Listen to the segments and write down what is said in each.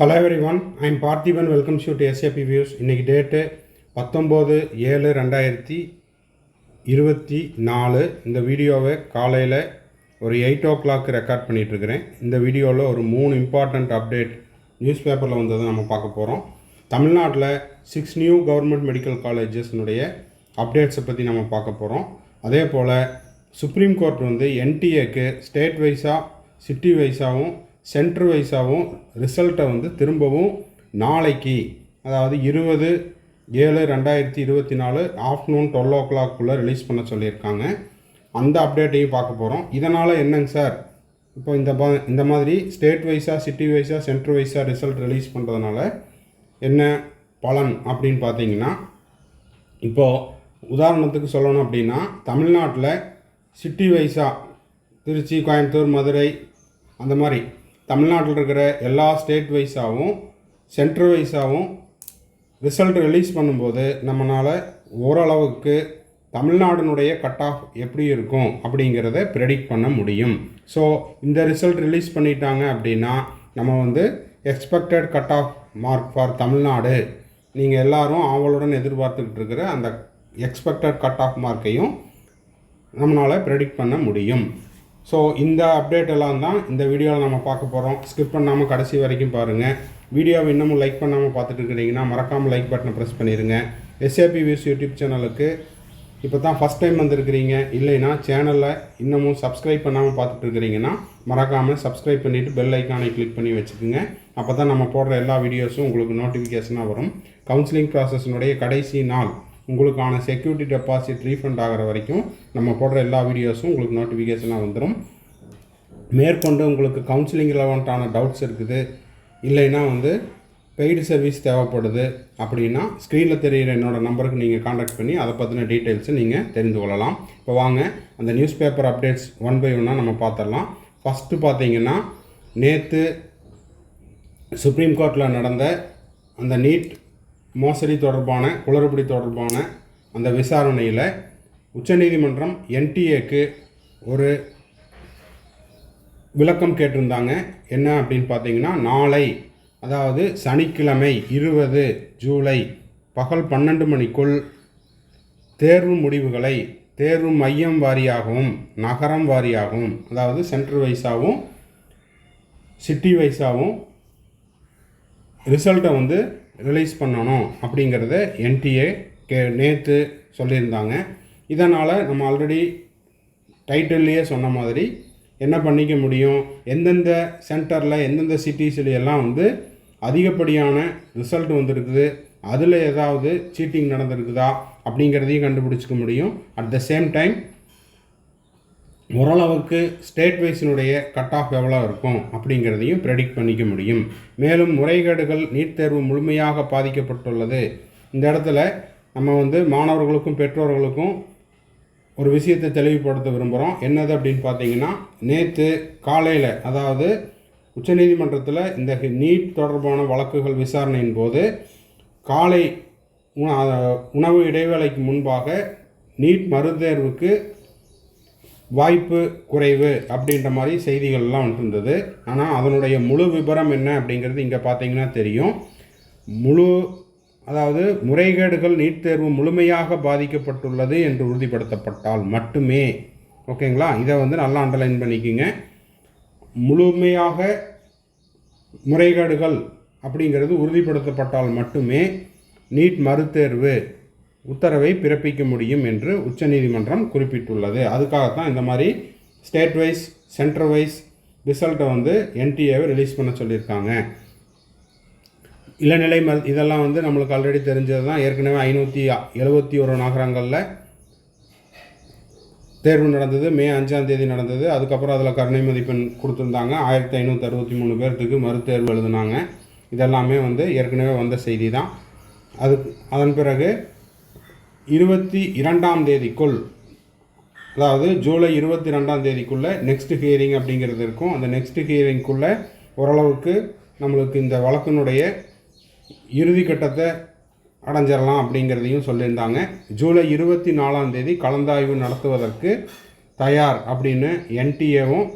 Hello everyone, I am Parthiban. Welcome you to SAP Views. இன்னைக்கு date 19/7/2024. இந்த வீடியோவை காலையில் ஒரு 8 o'clock ரெக்கார்ட் பண்ணிகிட்ருக்கிறேன். இந்த வீடியோவில் ஒரு 3 இம்பார்ட்டண்ட் அப்டேட் நியூஸ் பேப்பரில் வந்ததை நம்ம பார்க்க போகிறோம். தமிழ்நாட்டில் 6 நியூ கவர்மெண்ட் மெடிக்கல் காலேஜஸ்னுடைய அப்டேட்ஸை பற்றி நம்ம பார்க்க போகிறோம். அதே போல் சுப்ரீம் கோர்ட் என்டிஏக்கு ஸ்டேட் வைஸாக சிட்டி வைஸாகவும் சென்ட்ரு வைஸாகவும் ரிசல்ட்டை திரும்பவும் நாளைக்கு, அதாவது 20/7/2024 ஆஃப்டர்நூன் 12 o'clock ரிலீஸ் பண்ண சொல்லியிருக்காங்க. அந்த அப்டேட்டையும் பார்க்க போகிறோம். இதனால் என்னங்க சார், இப்போ இந்த மாதிரி ஸ்டேட் வைஸாக சிட்டி வைஸாக சென்ட்ரு வைஸாக ரிசல்ட் ரிலீஸ் பண்ணுறதுனால என்ன பலன் அப்படின்னு பார்த்தீங்கன்னா, இப்போது உதாரணத்துக்கு சொல்லணும் அப்படின்னா, தமிழ்நாட்டில் சிட்டி வைஸாக திருச்சி, கோயம்புத்தூர், மதுரை, அந்த மாதிரி தமிழ்நாட்டில் இருக்கிற எல்லா ஸ்டேட் வைஸாகவும் சென்ட்ரல் வைஸாகவும் ரிசல்ட் ரிலீஸ் பண்ணும்போது நம்மளால் ஓரளவுக்கு தமிழ்நாடுனுடைய கட் ஆஃப் எப்படி இருக்கும் அப்படிங்கிறத ப்ரெடிக்ட் பண்ண முடியும். ஸோ இந்த ரிசல்ட் ரிலீஸ் பண்ணிட்டாங்க அப்படின்னா நம்ம expected cut off mark for Tamil Nadu, நீங்கள் எல்லோரும் ஆவலுடன் எதிர்பார்த்துக்கிட்டு இருக்கிற அந்த எக்ஸ்பெக்டட் கட் ஆஃப் மார்க்கையும் நம்மளால் ப்ரெடிக்ட் பண்ண முடியும். ஸோ இந்த அப்டேட் எல்லாம் தான் இந்த வீடியோவில் நம்ம பார்க்க போகிறோம். ஸ்கிப் பண்ணாமல் கடைசி வரைக்கும் பாருங்கள். வீடியோவை இன்னமும் லைக் பண்ணாமல் பார்த்துட்டு இருக்கிறீங்கன்னா மறக்காமல் லைக் பட்டனை ப்ரெஸ் பண்ணிடுங்க. எஸ்ஏபி வியூஸ் யூடியூப் சேனலுக்கு இப்போ தான் ஃபஸ்ட் டைம் வந்திருக்கிறீங்க, இல்லைன்னா சேனலில் இன்னமும் சப்ஸ்கிரைப் பண்ணாமல் பார்த்துட்டு இருக்கிறீங்கன்னா மறக்காமல் சப்ஸ்கிரைப் பண்ணிவிட்டு பெல் ஐக்கானை கிளிக் பண்ணி வச்சுக்கோங்க. அப்போ தான் நம்ம போடுற எல்லா வீடியோஸும் உங்களுக்கு நோட்டிஃபிகேஷனாக வரும். கவுன்சிலிங் ப்ராசஸினுடைய கடைசி நாள் உங்களுக்கான செக்யூரிட்டி டெபாசிட் ரீஃபண்ட் ஆகிற வரைக்கும் நம்ம போடுற எல்லா வீடியோஸும் உங்களுக்கு நோட்டிஃபிகேஷனாக வந்துடும். மேற்கொண்டு உங்களுக்கு கவுன்சிலிங் ரிலவெண்ட்டான டவுட்ஸ் இருக்குது, இல்லைன்னா பெய்டு சர்வீஸ் தேவைப்படுது அப்படின்னா ஸ்க்ரீனில் தெரிகிற என்னோடய நம்பருக்கு நீங்கள் காண்டாக்ட் பண்ணி அதை பற்றின டீட்டெயில்ஸை நீங்கள் தெரிந்து கொள்ளலாம். இப்போ வாங்க அந்த newspaper updates one by ஒன்னாக நம்ம பார்த்துடலாம். ஃபஸ்ட்டு பார்த்தீங்கன்னா, நேற்று சுப்ரீம் கோர்ட்டில் நடந்த அந்த நீட் மோசடி தொடர்பான குளறுபடி தொடர்பான அந்த விசாரணையில் உச்சநீதிமன்றம் என்டிஏக்கு ஒரு விளக்கம் கேட்டிருந்தாங்க. என்ன அப்படின்னு பார்த்தீங்கன்னா, நாளை, அதாவது சனிக்கிழமை 20 ஜூலை பகல் 12 மணிக்குள் தேர்வு முடிவுகளை தேர்வு மையம் வாரியாகவும் நகரம் வாரியாகவும், அதாவது சென்ட்ரல் வைஸாகவும் சிட்டி வைஸாகவும் ரிசல்ட்டை ரிலீஸ் பண்ணணும் அப்படிங்கிறத என்டிஏ நேற்று சொல்லியிருந்தாங்க. இதனால் நம்ம ஆல்ரெடி டைட்டில்லையே சொன்ன மாதிரி என்ன பண்ணிக்க முடியும், எந்தெந்த சென்டரில் எந்தெந்த சிட்டிஸ்லையெல்லாம் அதிகப்படியான ரிசல்ட் வந்துருக்குது, அதில் ஏதாவது சீட்டிங் நடந்திருக்குதா அப்படிங்கிறதையும் கண்டுபிடிச்சிக்க முடியும். அட் த சேம் டைம் ஓரளவுக்கு ஸ்டேட் வைஸினுடைய கட் ஆஃப் எவ்வளோ இருக்கும் அப்படிங்கிறதையும் ப்ரெடிக்ட் பண்ணிக்க முடியும். மேலும் முறைகேடுகள் நீட் தேர்வு முழுமையாக பாதிக்கப்பட்டுள்ளது. இந்த இடத்துல நம்ம மாணவர்களுக்கும் பெற்றோர்களுக்கும் ஒரு விஷயத்தை தெளிவுபடுத்த விரும்புகிறோம். என்னது அப்படின்னு பார்த்தீங்கன்னா, நேற்று காலையில், அதாவது உச்சநீதிமன்றத்தில் இந்த நீட் தொடர்பான வழக்குகள் விசாரணையின் போது காலை உணவு இடைவேளைக்கு முன்பாக நீட் மறுதேர்வுக்கு வாய்ப்பு குறைவு அப்படின்ற மாதிரி செய்திகள்லாம் இருந்தது. ஆனால் அதனுடைய முழு விபரம் என்ன அப்படிங்கிறது இங்கே பார்த்தீங்கன்னா தெரியும். அதாவது முறைகேடுகள் நீட் தேர்வு முழுமையாக பாதிக்கப்பட்டுள்ளது என்று உறுதிப்படுத்தப்பட்டால் மட்டுமே, ஓகேங்களா, இதை நல்லா அண்டர்லைன் பண்ணிக்கோங்க. முழுமையாக முறைகேடுகள் அப்படிங்கிறது உறுதிப்படுத்தப்பட்டால் மட்டுமே நீட் மறுதேர்வு உத்தரவை பிறப்பிக்க முடியும் என்று உச்சநீதிமன்றம் குறிப்பிட்டுள்ளது. அதுக்காகத்தான் இந்த மாதிரி ஸ்டேட் வைஸ் சென்ட்ரல் வைஸ் ரிசல்ட்டை என்டிஏவை ரிலீஸ் பண்ண சொல்லியிருக்காங்க. இளநிலை இதெல்லாம் நம்மளுக்கு ஆல்ரெடி தெரிஞ்சது தான். ஏற்கனவே 571 நகரங்களில் தேர்வு நடந்தது. மே 5 நடந்தது. அதுக்கப்புறம் அதில் கருணை மதிப்பெண் கொடுத்துருந்தாங்க. 1563 பேர்த்துக்கு மறுதேர்வு எழுதுனாங்க. இதெல்லாமே ஏற்கனவே வந்த செய்தி தான். அதன் பிறகு 22 அதாவது ஜூலை 22 நெக்ஸ்ட் ஹியரிங் அப்படிங்கிறது இருக்கும். அந்த நெக்ஸ்ட் ஹியரிங்குள்ளே ஓரளவுக்கு நம்மளுக்கு இந்த வழக்கினுடைய இறுதி கட்டத்தை அடைஞ்சிடலாம் அப்படிங்கிறதையும் சொல்லியிருந்தாங்க. ஜூலை 24 கலந்தாய்வு நடத்துவதற்கு தயார் அப்படின்னு என்டிஏவும்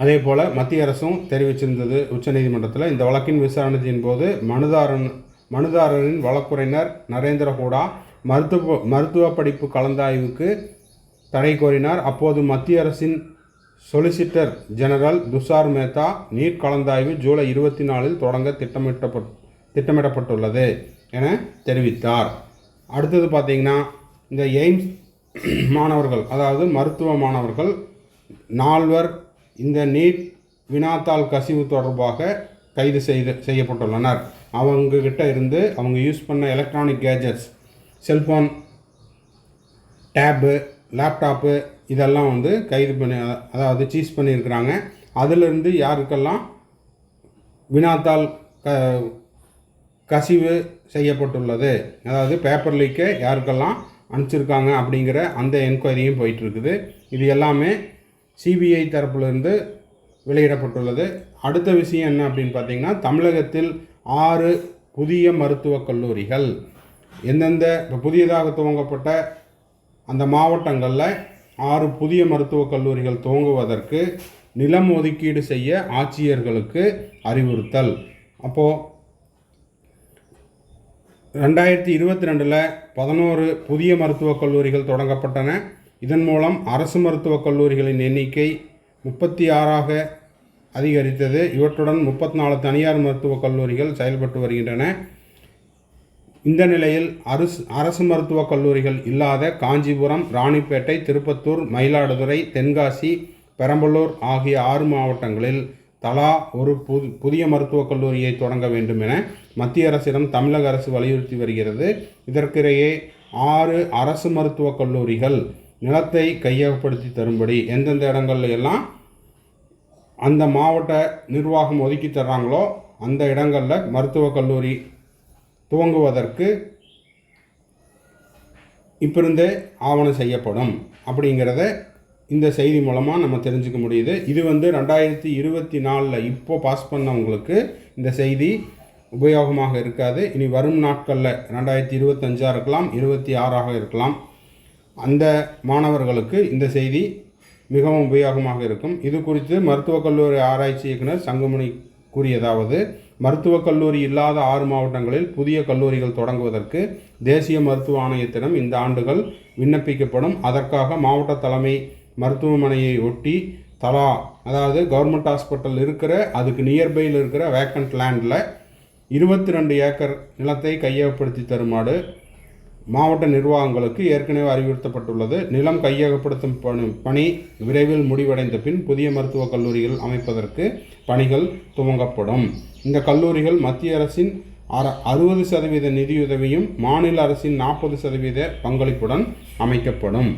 அதே போல் மத்திய அரசும் தெரிவிச்சிருந்தது உச்சநீதிமன்றத்தில். இந்த வழக்கின் விசாரணையின் போது மனுதாரரின் வழக்குரைஞர் நரேந்திர ஹூடா மருத்துவ படிப்பு கலந்தாய்வுக்கு தடை கோரினார். அப்போது மத்திய அரசின் solicitor general Tushar Mehta NEET கலந்தாய்வு ஜூலை 24 தொடங்க திட்டமிடப்பட்டுள்ளது என தெரிவித்தார். அடுத்தது பார்த்திங்கன்னா, இந்த எய்ம்ஸ் மாணவர்கள், அதாவது மருத்துவ மாணவர்கள் 4 இந்த நீட் வினாத்தாள் கசிவு தொடர்பாக கைது செய்யப்பட்டுள்ளனர். அவங்கக்கிட்ட இருந்து அவங்க யூஸ் பண்ண electronic gadgets, cellphone, tab, laptop இதெல்லாம் கைது பண்ணி, அதாவது சீஸ் பண்ணியிருக்கிறாங்க. அதிலிருந்து யாருக்கெல்லாம் வினாத்தாள் கசிவு செய்யப்பட்டுள்ளது, அதாவது பேப்பர் லீக்கை யாருக்கெல்லாம் அனுப்பிச்சிருக்காங்க அப்படிங்கிற அந்த என்கொயரியும் போயிட்டுருக்குது. இது எல்லாமே சிபிஐ தரப்பிலிருந்து வெளியிடப்பட்டுள்ளது. அடுத்த விஷயம் என்ன அப்படின்னு பார்த்தீங்கன்னா, தமிழகத்தில் 6 புதிய மருத்துவக் கல்லூரிகள் எந்தெந்த இப்போ புதியதாக துவங்கப்பட்ட அந்த மாவட்டங்களில் 6 புதிய மருத்துவக் கல்லூரிகள் துவங்குவதற்கு நிலம் ஒதுக்கீடு செய்ய ஆட்சியர்களுக்கு அறிவுறுத்தல். அப்போது 2022 11 புதிய மருத்துவக் கல்லூரிகள் தொடங்கப்பட்டன. இதன் மூலம் அரசு மருத்துவக் கல்லூரிகளின் எண்ணிக்கை 36ஆக அதிகரித்தது. இவற்றுடன் 34 தனியார் மருத்துவக் கல்லூரிகள் செயல்பட்டு வருகின்றன. இந்த நிலையில் அரசு மருத்துவக் கல்லூரிகள் இல்லாத காஞ்சிபுரம், ராணிப்பேட்டை, திருப்பத்தூர், மயிலாடுதுறை, தென்காசி, பெரம்பலூர் ஆகிய 6 மாவட்டங்களில் தலா ஒரு புதிய மருத்துவக் கல்லூரியை தொடங்க வேண்டும் என மத்திய அரசிடம் தமிழக அரசு வலியுறுத்தி வருகிறது. இதற்கிடையே 6 அரசு மருத்துவக் கல்லூரிகள் நிலத்தை கையகப்படுத்தி தரும்படி எந்தெந்த இடங்கள்ல எல்லாம் அந்த மாவட்ட நிர்வாகம் ஒதுக்கி தர்றாங்களோ அந்த இடங்களில் மருத்துவக் கல்லூரி துவங்குவதற்கு இப்பிருந்தே ஆவணம் செய்யப்படும் அப்படிங்கிறத இந்த செய்தி மூலமாக நம்ம தெரிஞ்சுக்க முடியுது. இது 2024 இப்போ பாஸ் பண்ணவங்களுக்கு இந்த செய்தி உபயோகமாக இருக்காது. இனி வரும் நாட்களில் 2025 இருக்கலாம், 26 இருக்கலாம், அந்த மாணவர்களுக்கு இந்த செய்தி மிகவும் உபயோகமாக இருக்கும். இது குறித்து மருத்துவக் கல்லூரி ஆராய்ச்சி இயக்குனர் சங்கமணி கூறியதாவது, மருத்துவக் கல்லூரி இல்லாத 6 மாவட்டங்களில் புதிய கல்லூரிகள் தொடங்குவதற்கு தேசிய மருத்துவ ஆணையத்திடம் இந்த ஆண்டுகள் விண்ணப்பிக்கப்படும். அதற்காக மாவட்ட தலைமை மருத்துவமனையை ஒட்டி தலா, அதாவது கவர்மெண்ட் ஹாஸ்பிட்டல் இருக்கிற அதுக்கு நியர்பையில் இருக்கிற வேக்கண்ட் லேண்டில் 22 ஏக்கர் நிலத்தை கையகப்படுத்தி தருமாறு மாவட்ட நிர்வாகங்களுக்கு ஏற்கனவே அறிவுறுத்தப்பட்டுள்ளது. நிலம் கையகப்படுத்தும் பணி விரைவில் முடிவடைந்த பின் புதிய மருத்துவக் கல்லூரிகள் அமைப்பதற்கு பணிகள் துவங்கப்படும். இந்த கல்லூரிகள் மத்திய அரசின் 60% நிதியுதவியும் மாநில அரசின் 40% பங்களிப்புடன் அமைக்கப்படும்.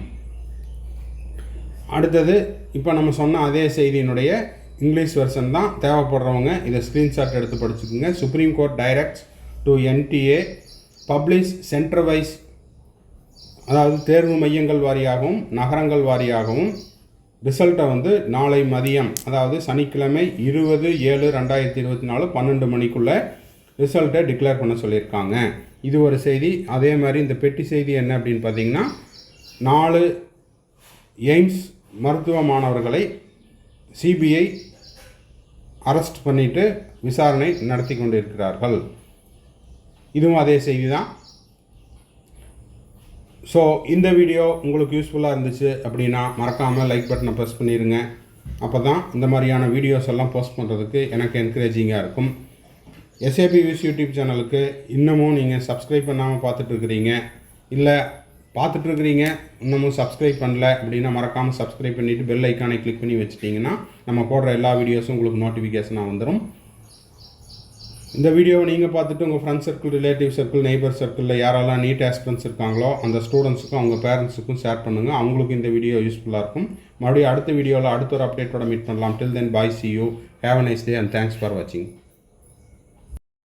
அடுத்தது இப்போ நம்ம சொன்ன அதே செய்தியினுடைய இங்கிலீஷ் வெர்ஷன் தான். தேவைப்படுறவங்க இதை ஸ்க்ரீன்ஷாட் எடுத்து படிச்சுக்கோங்க. Supreme court directs to NTA publish centre wise, அதாவது தேர்வு மையங்கள் வாரியாகவும் நகரங்கள் வாரியாகவும் ரிசல்ட்டை நாளை மதியம், அதாவது சனிக்கிழமை 20/7/2024 12 மணிக்குள்ளே ரிசல்ட்டை டிக்ளேர் பண்ண சொல்லியிருக்காங்க. இது ஒரு செய்தி. அதே மாதிரி இந்த பெட்டி செய்தி என்ன அப்படின்னு பார்த்தீங்கன்னா, 4 எய்ம்ஸ் மருத்துவ மாணவர்களை சிபிஐ அரெஸ்ட் பண்ணிட்டு விசாரணை நடத்தி கொண்டிருக்கிறார்கள். இதுவும் அதே செய்தி தான். ஸோ இந்த வீடியோ உங்களுக்கு யூஸ்ஃபுல்லாக இருந்துச்சு அப்படின்னா மறக்காமல் லைக் பட்டனை ப்ரெஸ் பண்ணிடுங்க. அப்போ தான் இந்த மாதிரியான வீடியோஸ் எல்லாம் போஸ்ட் பண்ணுறதுக்கு எனக்கு என்கரேஜிங்காக இருக்கும். SAP வியூஸ் யூடியூப் சேனலுக்கு இன்னமும் நீங்கள் சப்ஸ்கிரைப் பண்ணாமல் பார்த்துட்ருக்கிறீங்க, இல்லை பார்த்துட்ருக்கிறீங்க இன்னமும் சப்ஸ்கிரைப் பண்ணல அப்படின்னா மறக்காமல் சப்ஸ்கிரைப் பண்ணிவிட்டு பெல் ஐக்கானை கிளிக் பண்ணி வச்சுட்டிங்கன்னா நம்ம போடுற எல்லா வீடியோஸும் உங்களுக்கு நோட்டிஃபிகேஷனாக வந்துடும். இந்த வீடியோவை நீங்கள் பார்த்துட்டு உங்கள் friends circle, relative circle, neighbour சர்க்கிளில் யாரெல்லாம் நீட் ஆஸ்பிரன்ட்ஸ் இருக்காங்களோ அந்த ஸ்டூடெண்ட்ஸுக்கும் அவங்க பேரண்ட்ஸுக்கும் ஷேர் பண்ணுங்கள். அவங்களுக்கு இந்த வீடியோ யூஸ்ஃபுல்லாக இருக்கும். மறுபடியும் அடுத்த வீடியோவில் அடுத்த ஒரு அப்டேட்டோட மீட் பண்ணலாம். டில் தென் பாய், see you, have a nice day and thanks for watching.